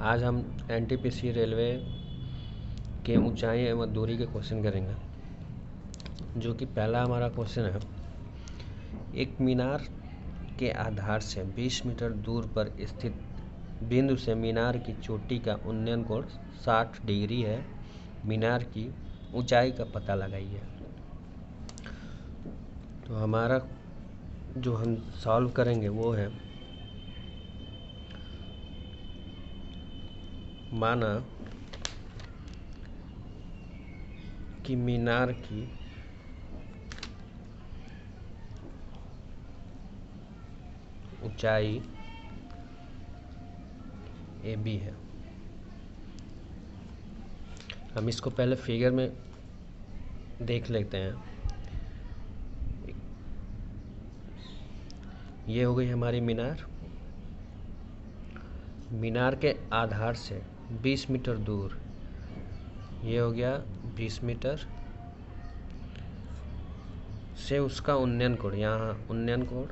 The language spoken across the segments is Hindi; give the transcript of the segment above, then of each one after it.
आज हम एनटीपीसी रेलवे के ऊंचाई एवं दूरी के क्वेश्चन करेंगे। जो कि पहला हमारा क्वेश्चन है, एक मीनार के आधार से 20 मीटर दूर पर स्थित बिंदु से मीनार की चोटी का उन्नयन कोण 60 डिग्री है। मीनार की ऊंचाई का पता लगाइए। तो हमारा जो हम सॉल्व करेंगे वो है, माना कि मीनार की ऊंचाई AB है। हम इसको पहले फिगर में देख लेते हैं। ये हो गई हमारी मीनार। मीनार के आधार से 20 मीटर दूर, ये हो गया 20 मीटर से उसका उन्नयन कोण, यहाँ उन्नयन कोण,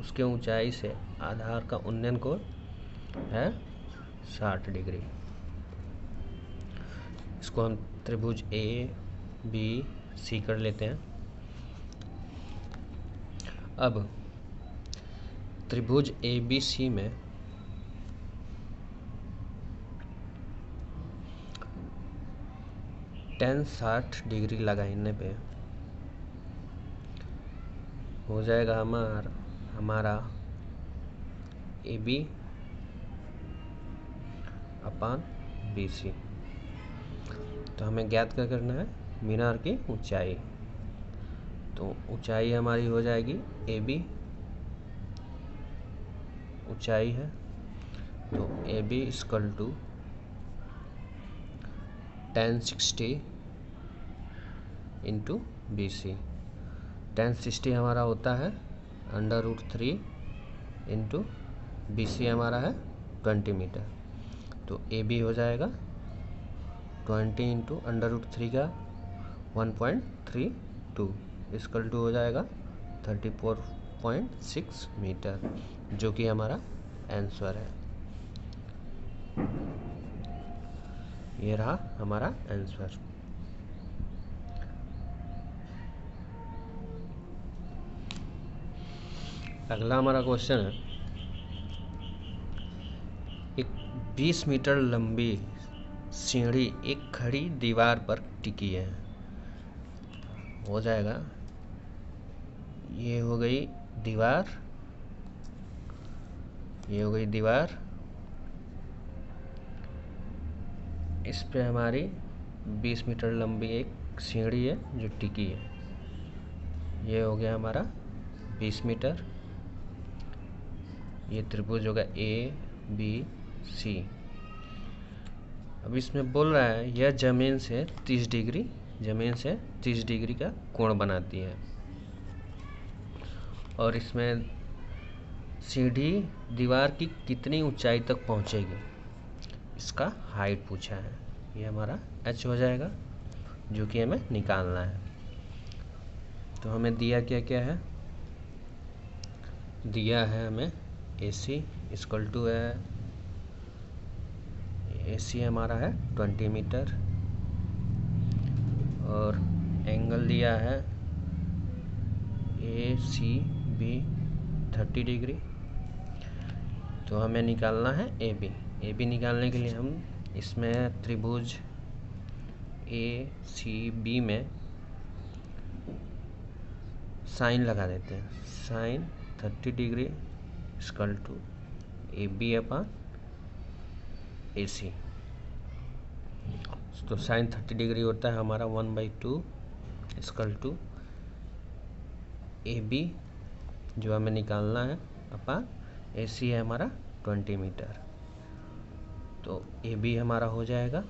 उसके ऊंचाई से आधार का उन्नयन कोण है 60 डिग्री। इसको हम त्रिभुज ABC कर लेते हैं। अब त्रिभुज ABC में tan 60 डिग्री लगाने पे हो जाएगा हमारा AB अपान BC। तो हमें ज्ञात क्या करना है, मीनार की ऊंचाई। तो ऊंचाई हमारी हो जाएगी AB, ऊंचाई है तो AB equal to tan 60 into BC। tan 60 हमारा होता है √3 इंटू BC हमारा है 20 मीटर। तो AB हो जाएगा 20 इंटू √3 का 1.32 इक्वल टू हो जाएगा 34.6 मीटर, जो कि हमारा आंसर है। ये रहा हमारा आंसर। अगला हमारा क्वेश्चन है, एक 20 मीटर लंबी सीढ़ी एक खड़ी दीवार पर टिकी है। हो जाएगा, ये हो गई दीवार, ये हो गई दीवार, इस पे हमारी 20 मीटर लंबी एक सीढ़ी है जो टिकी है। ये हो गया हमारा 20 मीटर। ये त्रिभुज होगा ABC। अब इसमें बोल रहा है यह जमीन से 30 डिग्री का कोण बनाती है। और इसमें सीढ़ी दीवार की कितनी ऊंचाई तक पहुंचेगी, इसका हाइट पूछा है। ये हमारा H हो जाएगा, जो कि हमें निकालना है। तो हमें दिया क्या क्या है, दिया है हमें AC इक्वल टू है, AC हमारा है 20 मीटर और एंगल दिया है ACB 30 डिग्री। तो हमें निकालना है AB निकालने के लिए हम इसमें त्रिभुज ACB में साइन लगा देते हैं। Sine 30 degree equal to AB upon AC। तो साइन 30 डिग्री होता है हमारा 1/2 इक्वल टू AB, जो हमें निकालना है, अपॉन AC है हमारा 20 मीटर। तो AB हमारा हो जाएगा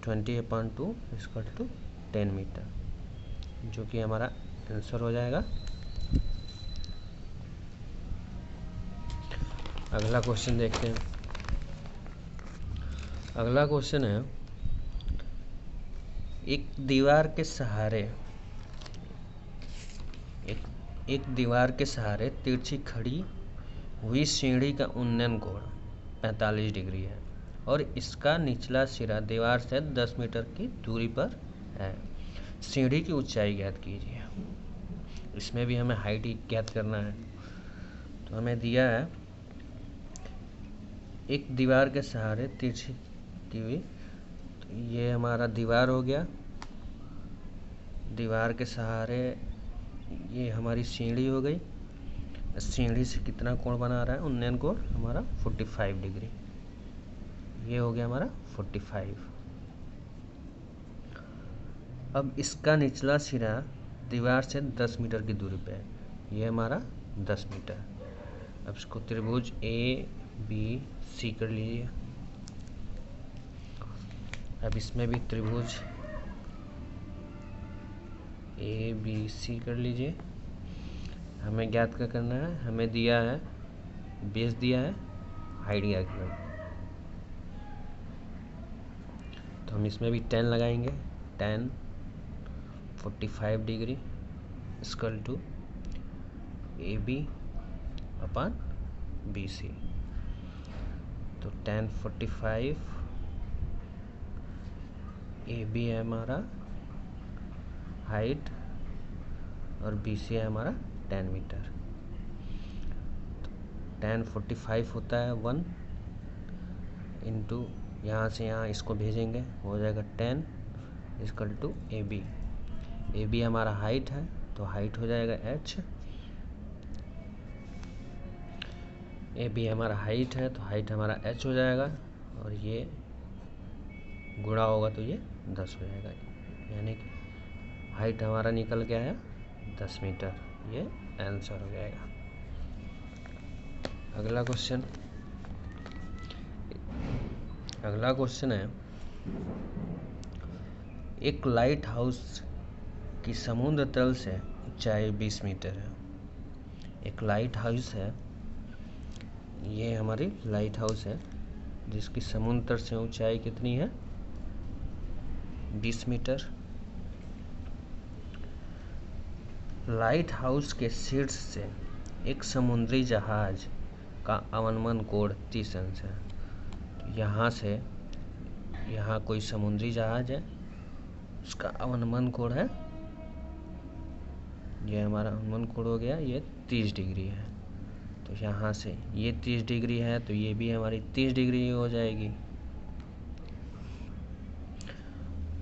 20/2 इक्वल टू 10 मीटर, जो कि हमारा आंसर हो जाएगा। अगला क्वेश्चन देखते हैं। अगला क्वेश्चन है, एक दीवार के सहारे तिरछी खड़ी हुई सीढ़ी का उन्नयन कोण 45 डिग्री है और इसका निचला सिरा दीवार से 10 मीटर की दूरी पर है। सीढ़ी की ऊंचाई ज्ञात कीजिए। इसमें भी हमें हाइट ज्ञात करना है। तो हमें दिया है एक दीवार के सहारे तिरछी की हुई, तो ये हमारा दीवार हो गया। दीवार के सहारे ये हमारी सीढ़ी हो गई। सीढ़ी से कितना कोण बना रहा है, उन्नयन कोण हमारा 45 डिग्री। ये हो गया हमारा 45। अब इसका निचला सिरा दीवार से 10 मीटर की दूरी पे है। ये हमारा 10 मीटर। अब इसको त्रिभुज ए बी सी कर लीजिए। अब इसमें भी त्रिभुज ए बी सी कर लीजिए। हमें ज्ञात क्या करना है, हमें दिया है बेस दिया है, हाइट ज्ञात करना है। तो हम इसमें भी 10 लगाएंगे। 10 45 degree equal to A B upon B C. तो 10 45 ए बी है हमारा हाइट और बी सी है हमारा 10 मीटर। तो 10 45 होता है 1 इंटू यहाँ से यहाँ इसको भेजेंगे, हो जाएगा 10 equal to A B. A B हमारा हाइट है तो हाइट हो जाएगा h। ए बी हमारा हाइट है तो हाइट हमारा h हो जाएगा और ये गुणा होगा तो ये 10 हो जाएगा। यानी कि हाइट हमारा निकल गया है 10 मीटर। ये आंसर हो जाएगा। अगला क्वेश्चन है, एक लाइट हाउस की समुद्र तल से ऊंचाई 20 मीटर है। एक लाइट हाउस है, ये हमारी लाइट हाउस है जिसकी समुद्र तल से ऊंचाई कितनी है, 20 मीटर। लाइट हाउस के शीर्ष से एक समुद्री जहाज का अवनमन कोण 30 अंश है। यहाँ से यहाँ कोई समुद्री जहाज है, उसका अवनमन कोण है, ये हमारा अवनमन कोण हो गया, ये 30 डिग्री है। तो यहाँ से ये 30 डिग्री है तो ये भी हमारी 30 डिग्री हो जाएगी।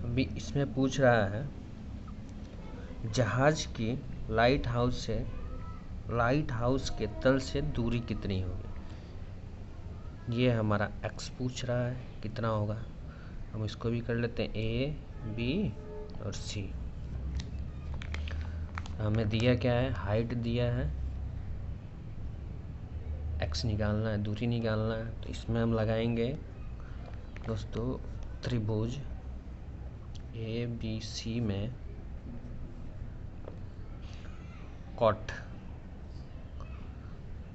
अभी इसमें पूछ रहा है जहाज की लाइट हाउस के तल से दूरी कितनी होगी। ये हमारा x पूछ रहा है कितना होगा। हम इसको भी कर लेते हैं a b और c। हमें दिया क्या है, हाइट दिया है, x निकालना है, दूरी निकालना है। तो इसमें हम लगाएंगे दोस्तों त्रिभुज ए बी सी में cot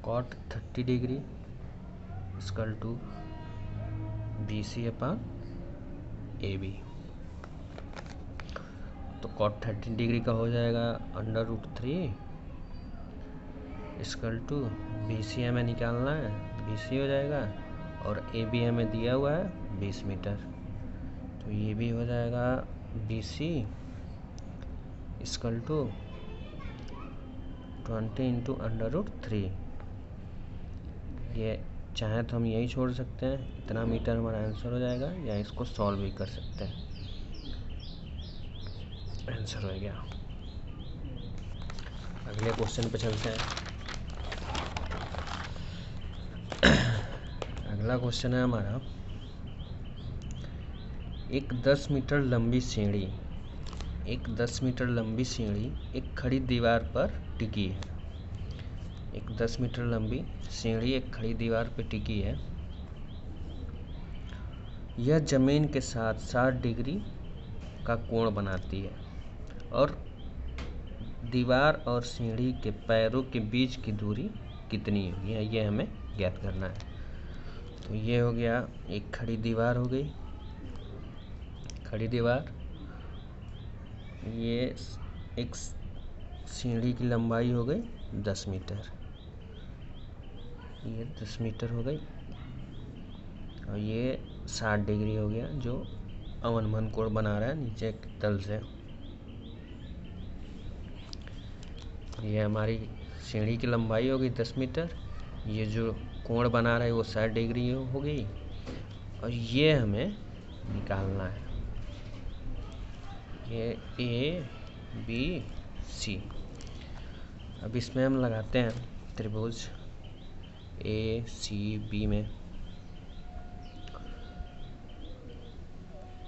30 degree equal to B C upon A B. तो कॉट 30 डिग्री का हो जाएगा √3 इक्वल टू बी सी हमें निकालना है, बी सी हो जाएगा और ए बी हमें दिया हुआ है 20 मीटर। तो ये भी हो जाएगा B C equal to 20 into √3। ये चाहे तो हम यही छोड़ सकते हैं, इतना मीटर हमारा आंसर हो जाएगा, या इसको सॉल्व भी कर सकते हैं। आंसर हो गया। अगले क्वेश्चन पे चलते हैं। अगला क्वेश्चन है हमारा, एक 10 मीटर लंबी सीढ़ी एक खड़ी दीवार पर टिकी है। एक 10 मीटर लंबी सीढ़ी एक खड़ी दीवार पर टिकी है। यह जमीन के साथ 60 डिग्री का कोण बनाती है और दीवार और सीढ़ी के पैरों के बीच की दूरी कितनी होगी, ये हमें ज्ञात करना है। तो ये हो गया, एक खड़ी दीवार हो गई, खड़ी दीवार। ये एक सीढ़ी की लंबाई हो गई 10 मीटर, ये 10 मीटर हो गई। और ये 60 डिग्री हो गया जो अवनमन कोण बना रहा है नीचे तल से। ये हमारी सीढ़ी की लंबाई होगी 10 मीटर। ये जो कोण बना रहा है वो 60 डिग्री हो गई और ये हमें निकालना है। ये ए बी सी। अब इसमें हम लगाते हैं त्रिभुज ए सी बी में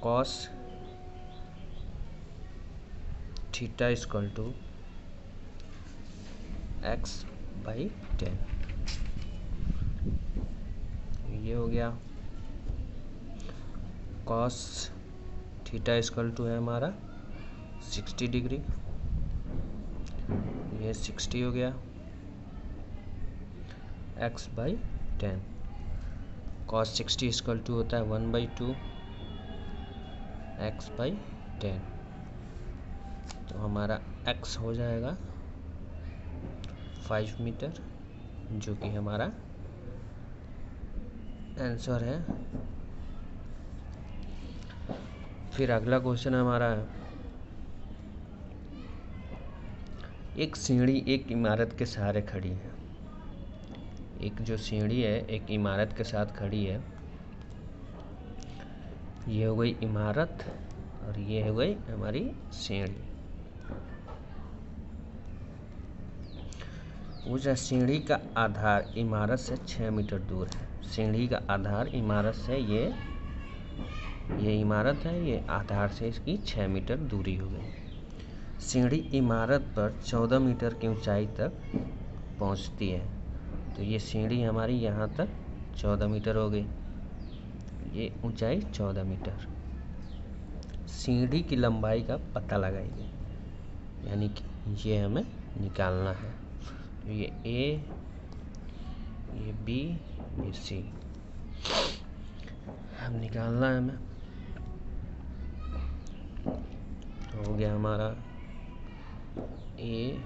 cos theta equal to x/10। ये हो गया। कॉस थीटा इक्वल टू है हमारा 60 डिग्री। ये 60 हो गया x/10। कॉस 60 इक्वल टू होता है 1/2 x/10। तो हमारा x हो जाएगा 5 मीटर जो कि हमारा आंसर है। फिर अगला क्वेश्चन हमारा है, एक सीढ़ी एक इमारत के सहारे खड़ी है। एक जो सीढ़ी है एक इमारत के साथ खड़ी है। ये हो गई इमारत और ये हो गई हमारी सीढ़ी। पूछा सीढ़ी का आधार इमारत से 6 मीटर दूर है। सीढ़ी का आधार इमारत से ये इमारत है, ये आधार से इसकी 6 मीटर दूरी हो गई। सीढ़ी इमारत पर 14 मीटर की ऊंचाई तक पहुंचती है। तो ये सीढ़ी हमारी यहाँ तक 14 मीटर हो गई। ये ऊंचाई 14 मीटर। सीढ़ी की लंबाई का पता लगाइए, यानी कि ये हमें निकालना है। तो ये ए, ये बी, ये सी हम निकालना है हमें। हो गया हमारा ए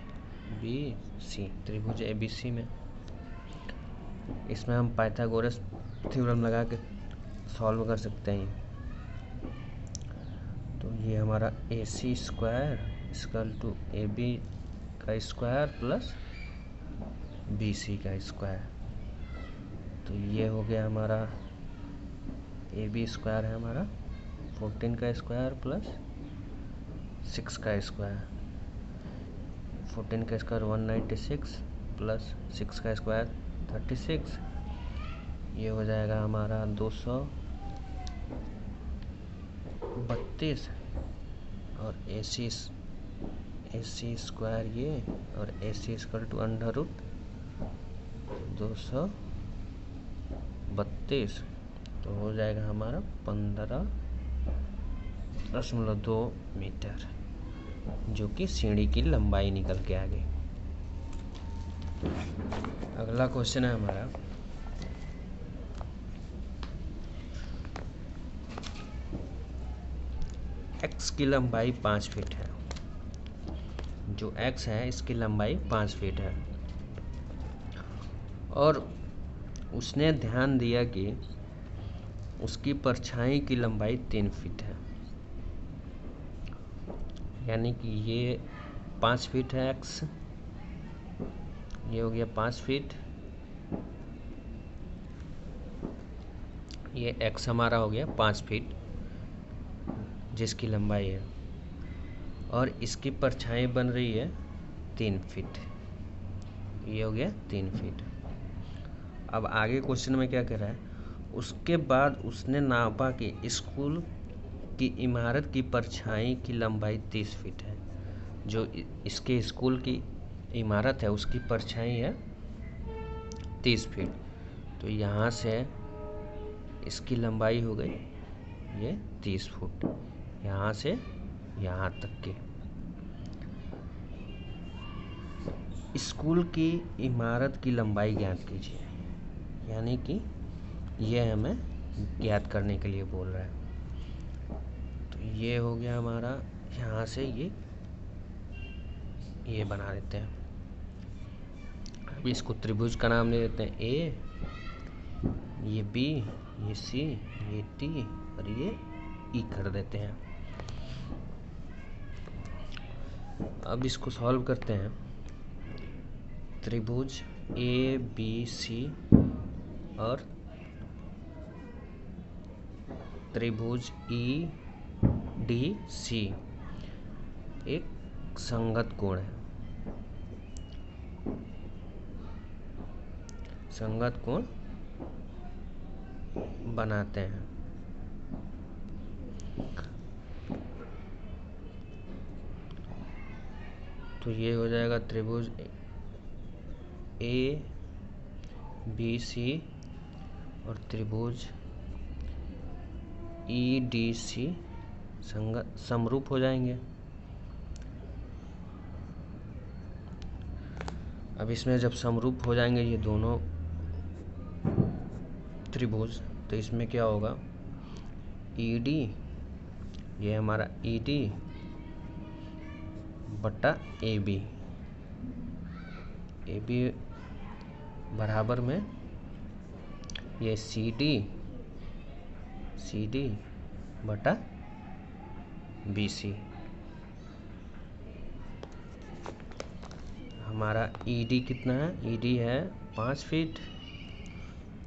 बी सी, त्रिभुज ए बी सी में। इसमें हम पाइथागोरस थ्योरम लगा के सॉल्व कर सकते हैं। तो ये हमारा A C square equal to A B का स्क्वायर प्लस बी सी का स्क्वायर। तो ये हो गया हमारा ए बी स्क्वायर है हमारा 14 का स्क्वायर प्लस 6 का स्क्वायर। 14 का स्क्वायर 196 प्लस 6 का स्क्वायर 36। ये हो जाएगा हमारा 232 और ए सी स्क्वायर ये और ए सी इक्वल टू अंडर रूट 232। तो हो जाएगा हमारा 15.2 मीटर जो कि सीढ़ी की लंबाई निकल के आ गई। अगला क्वेश्चन है हमारा, x की लंबाई 5 फीट है। जो x है इसकी लंबाई 5 फीट है और उसने ध्यान दिया कि उसकी परछाई की लंबाई 3 फीट है। यानी कि ये 5 फीट है x, ये हो गया 5 फीट, ये x हमारा हो गया 5 फीट जिसकी लंबाई है और इसकी परछाई बन रही है 3 फीट। ये हो गया 3 फीट। अब आगे क्वेश्चन में क्या कह रहा है, उसके बाद उसने नापा कि स्कूल की इमारत की परछाई की लंबाई 30 फीट है। जो इसके स्कूल की इमारत है उसकी परछाई है 30 फीट। तो यहाँ से इसकी लंबाई हो गई ये 30 फुट, यहाँ से यहाँ तक की। स्कूल की इमारत की लंबाई ज्ञात कीजिए, यानी कि यह हमें ज्ञात करने के लिए बोल रहा है। तो ये हो गया हमारा, यहाँ से ये बना देते हैं। अभी इसको त्रिभुज का नाम दे देते हैं ए ये बी, ये सी, ये डी और ये ई कर देते हैं। अब इसको सॉल्व करते हैं। त्रिभुज ए बी सी और त्रिभुज ई डी सी एक संगत कोण है। संगत कोण बनाते हैं। तो ये हो जाएगा त्रिभुज ए बी सी और त्रिभुज ई डी सी संगत समरूप हो जाएंगे। अब इसमें जब समरूप हो जाएंगे ये दोनों त्रिभुज, तो इसमें क्या होगा, ई डी, ये हमारा ई डी बटा ए बी बराबर में ये सी डी बटा बी सी। हमारा ई डी कितना है, ई डी है 5 फीट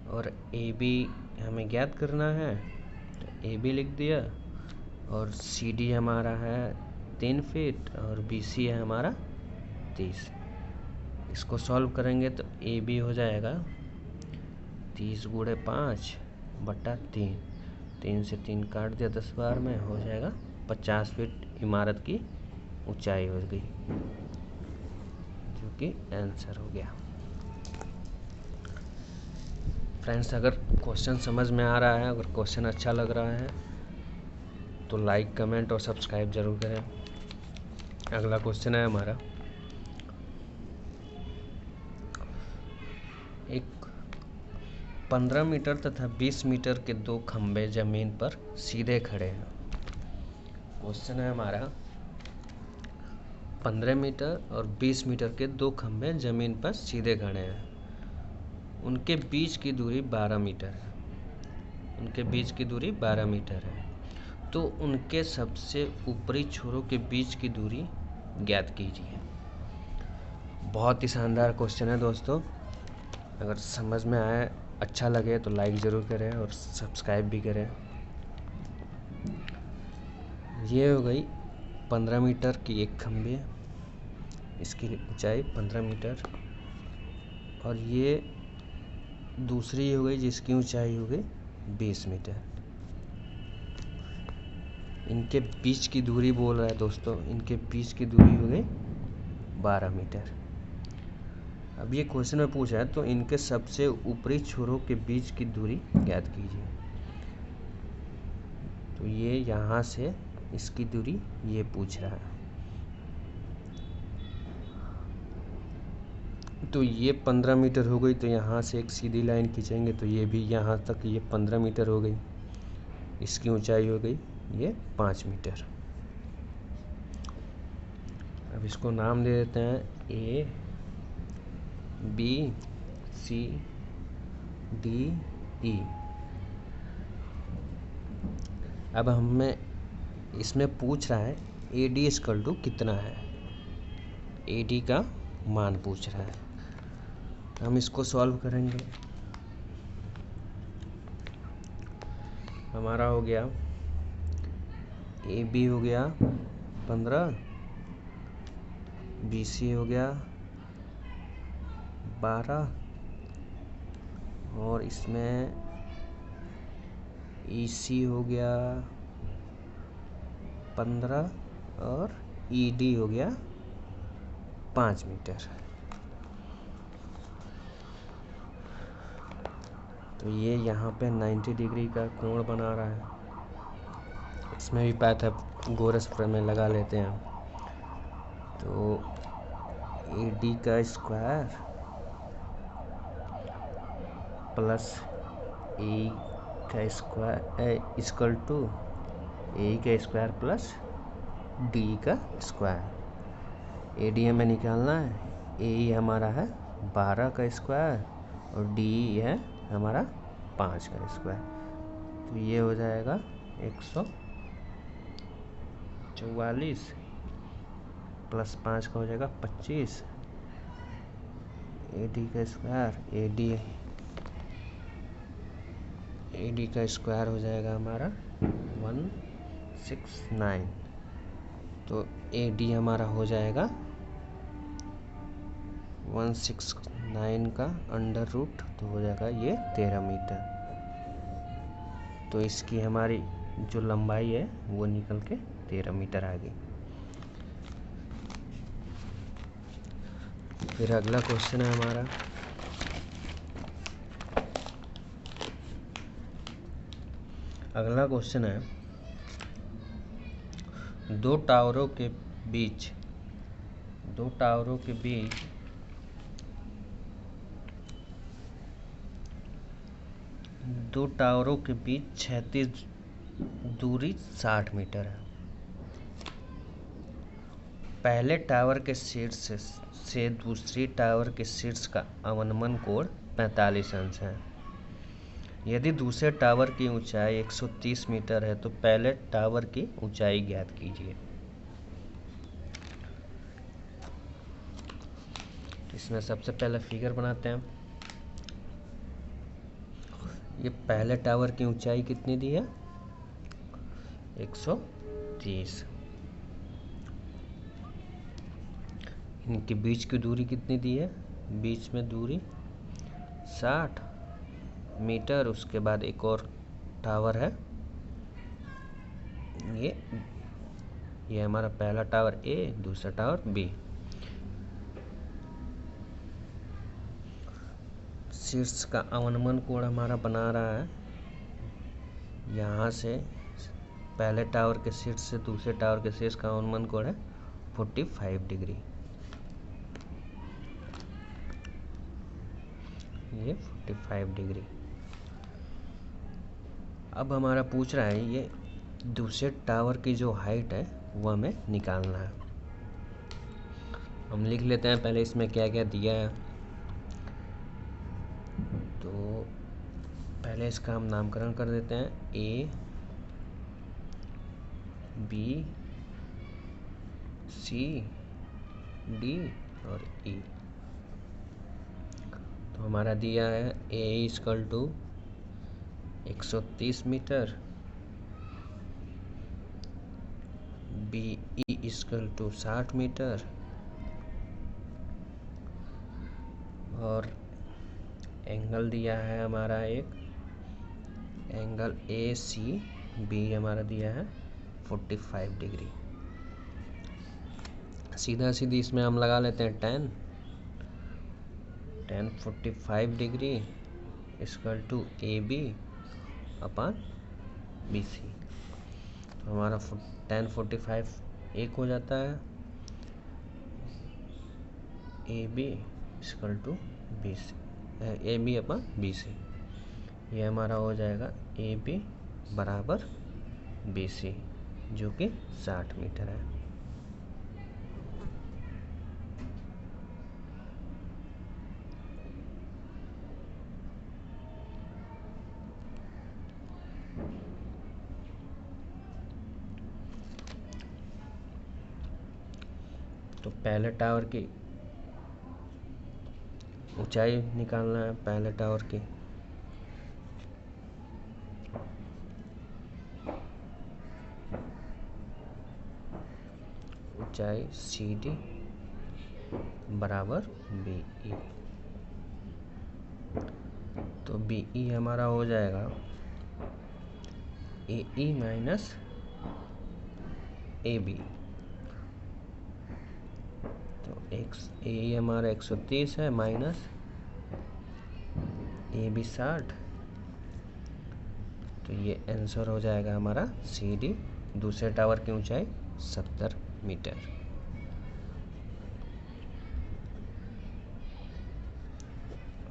और ए बी हमें ज्ञात करना है, तो ए बी लिख दिया। और सी डी हमारा है 3 फीट और बी सी है हमारा 30। इसको सॉल्व करेंगे तो ए बी हो जाएगा 30 गुणे 5 बटा 3। 3 से 3 काट दिया 10 बार में, हो जाएगा 50 फीट इमारत की ऊंचाई हो गई, जो कि आंसर हो गया। फ्रेंड्स, अगर क्वेश्चन समझ में आ रहा है, अगर क्वेश्चन अच्छा लग रहा है तो लाइक, कमेंट और सब्सक्राइब जरूर करें। अगला क्वेश्चन है हमारा, एक 15 मीटर तथा 20 मीटर के दो खंभे जमीन पर सीधे खड़े हैं। क्वेश्चन है हमारा 15 मीटर और 20 मीटर के दो खंभे जमीन पर सीधे खड़े हैं। उनके बीच की दूरी 12 मीटर है। उनके बीच की दूरी 12 मीटर है। तो उनके सबसे ऊपरी छोरों के बीच की दूरी ज्ञात कीजिए। बहुत ही शानदार क्वेश्चन है दोस्तों। अगर समझ में आए, अच्छा लगे तो लाइक ज़रूर करें और सब्सक्राइब भी करें। ये हो गई 15 मीटर की एक खंभे, इसकी ऊंचाई 15 मीटर, और ये दूसरी हो गई जिसकी ऊंचाई हो गई 20 मीटर। इनके बीच की दूरी बोल रहा है दोस्तों, इनके बीच की दूरी हो गई 12 मीटर। अब ये क्वेश्चन में पूछा है तो इनके सबसे ऊपरी छोरों के बीच की दूरी ज्ञात कीजिए। तो ये यहाँ से इसकी दूरी ये पूछ रहा है। तो ये 15 मीटर हो गई, तो यहाँ से एक सीधी लाइन खींचेंगे तो ये भी यहाँ तक ये 15 मीटर हो गई। इसकी ऊंचाई हो गई ये 5 मीटर। अब इसको नाम दे देते हैं ए बी सी डी ई। अब हमें इसमें पूछ रहा है ए डी इक्वल टू कितना है, ए डी का मान पूछ रहा है। हम इसको सॉल्व करेंगे। हमारा हो गया ए बी हो गया 15, बी सी हो गया 12 और इसमें ई सी हो गया 15 और ई डी हो गया 5 मीटर। तो ये यहाँ पे 90 डिग्री का कोण बना रहा है। इसमें भी पाइथागोरस प्रमेय लगा लेते हैं। तो ए डी का स्क्वायर प्लस ए का स्क्वायर इक्वल टू ए का स्क्वायर प्लस डी का स्क्वायर। ए डी हमें निकालना है। ए हमारा है 12 का स्क्वायर और डी है हमारा 5 का स्क्वायर, तो ये हो जाएगा 144 प्लस 5 का हो जाएगा 25 AD का स्क्वायर, AD का स्क्वायर हो जाएगा हमारा 169, तो AD हमारा हो जाएगा 169 का अंडर रूट, तो हो जाएगा ये 13 मीटर। तो इसकी हमारी जो लंबाई है वो निकल के 13 मीटर आ गई। फिर अगला क्वेश्चन है हमारा, अगला क्वेश्चन है दो टावरों के बीच क्षैतिज दूरी 60 मीटर है। पहले टावर के शीर्ष से दूसरी टावर के शीर्ष का अवनमन कोण 45 अंश है। यदि दूसरे टावर की ऊंचाई 130 मीटर है तो पहले टावर की ऊंचाई ज्ञात कीजिए। इसमें सबसे पहले फिगर बनाते हैं। ये पहले टावर की ऊंचाई कितनी दी है? 130। इनके बीच की दूरी कितनी दी है? बीच में दूरी 60 मीटर। उसके बाद एक और टावर है, ये हमारा पहला टावर A, दूसरा टावर B। शीर्ष का अवनमन कोण हमारा बना रहा है, यहाँ से पहले टावर के शीर्ष से दूसरे टावर के शीर्ष का अवनमन कोण है 45 डिग्री। ये 45 डिग्री। अब हमारा पूछ रहा है ये दूसरे टावर की जो हाइट है वो हमें निकालना है। हम लिख लेते हैं पहले इसमें क्या क्या दिया है। तो पहले इसका हम नामकरण कर देते हैं A, B, C, D और E। तो हमारा दिया है A equal to 130 metre, B equal to 60 metre और एंगल दिया है हमारा एक एंगल ACB हमारा दिया है 45 डिग्री। सीधा सीधी इसमें हम लगा लेते हैं tan 45 degree equal to AB upon BC। तो हमारा tan 45 एक हो जाता है, AB equal to BC, AB upon BC। ये हमारा हो जाएगा AB बराबर BC जो कि 60 मीटर है। तो पहले टावर की ऊंचाई निकालना है। पहले टावर की ऊंचाई CD बराबर BE। तो BE हमारा हो जाएगा AE माइनस AB। तो AE हमारा 130 है माइनस AB 60। तो ये आंसर हो जाएगा हमारा CD, दूसरे टावर की ऊंचाई 70 मीटर।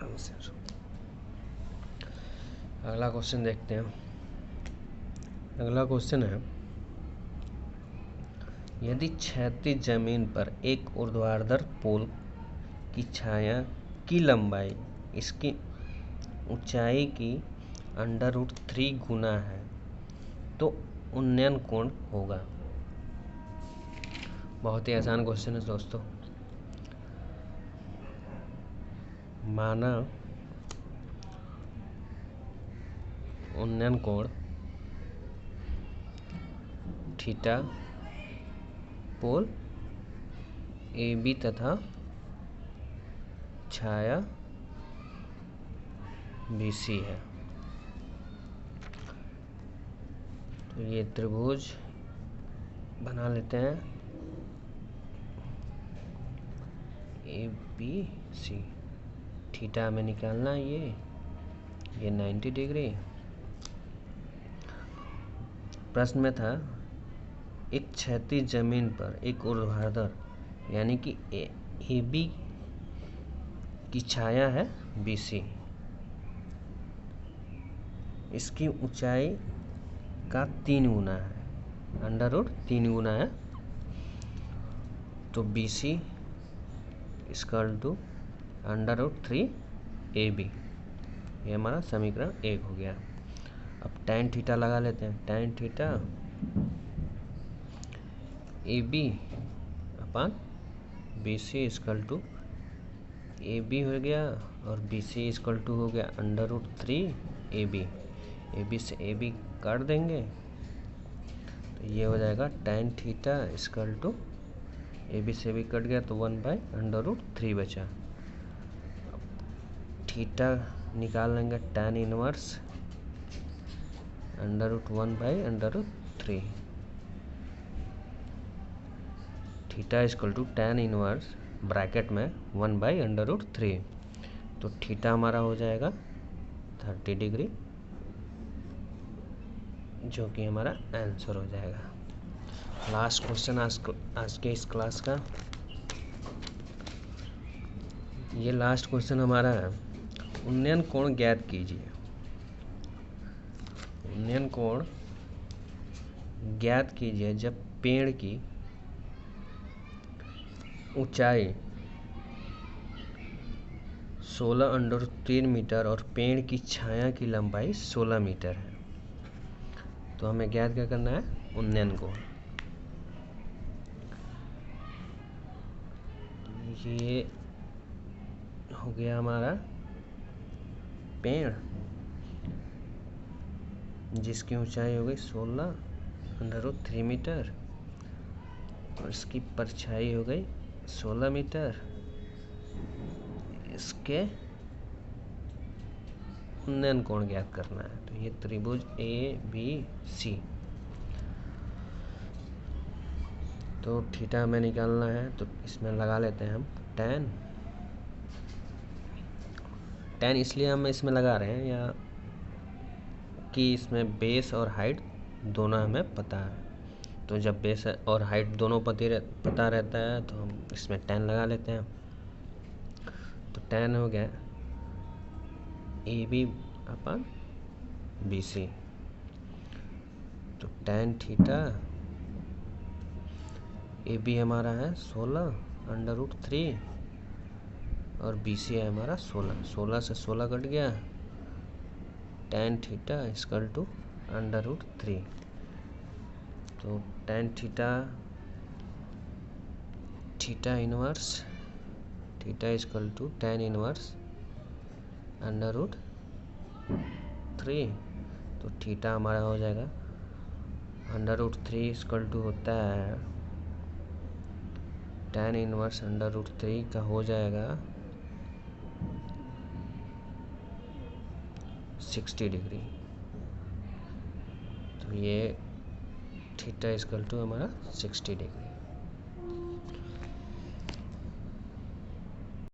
आंसर। अगला क्वेश्चन देखते हैं। अगला क्वेश्चन है यदि क्षैतिज जमीन पर एक ऊर्ध्वाधर पोल की छाया की लंबाई इसकी ऊंचाई की √3 गुना है तो उन्नयन कोण होगा। बहुत ही आसान क्वेश्चन है दोस्तों। माना उन्नयन कोण थीटा पोल AB तथा छाया BC है। तो ये त्रिभुज बना लेते हैं ABC। थीटा में निकालना है ये 90 डिग्री। प्रश्न में था एक क्षैतिज जमीन पर एक ऊर्ध्वाधर यानी कि AB की छाया है BC, इसकी ऊंचाई का 3 गुना है, √3 गुना है। तो BC इक्वल टू √3 AB, ये हमारा समीकरण 1 हो गया। अब tan थीटा लगा लेते हैं। tan theta AB upon BC equal to AB हो गया और BC इक्वल टू हो गया √3 AB। AB से AB काट देंगे तो ये हो जाएगा tan theta equal to AB से AB कट गया तो 1/√3 बचा। थीटा निकाल लेंगे tan inverse √1/√3। Theta equal to tan inverse bracket में 1/√3। तो थीटा हमारा हो जाएगा 30 डिग्री, जो कि हमारा आंसर हो जाएगा। लास्ट क्वेश्चन आज के इस क्लास का, ये लास्ट क्वेश्चन हमारा है। उन्नयन कोण ज्ञात कीजिए। उन्नयन कोण ज्ञात कीजिए जब पेड़ की ऊंचाई 16√3 मीटर और पेड़ की छाया की लंबाई 16 मीटर है। तो हमें ज्ञात क्या करना है? उन्नयन कोण। ये हो गया हमारा पेड़ जिसकी ऊंचाई हो गई 16√3 मीटर और इसकी परछाई हो गई 16 मीटर। इसके उन्नयन कोण ज्ञात करना है। तो ये त्रिभुज ABC, तो थीटा हमें निकालना है तो इसमें लगा लेते हैं हम tan इसलिए हम इसमें लगा रहे हैं या कि इसमें बेस और हाइट दोनों हमें पता है। तो जब बेस और हाइट दोनों पता रहता है तो हम इसमें tan लगा लेते हैं। तो tan हो गया AB अपन BC। तो tan थीटा AB हमारा है 16√3 और BC है हमारा 16 से 16 कट गया। tan theta equal to √3। तो tan theta inverse theta equal to tan inverse √3। तो थीटा हमारा हो जाएगा √3 इक्वल टू होता है tan इनवर्स √3 का हो जाएगा 60 डिग्री। तो ये थीटा इक्वल टू हमारा 60 डिग्री।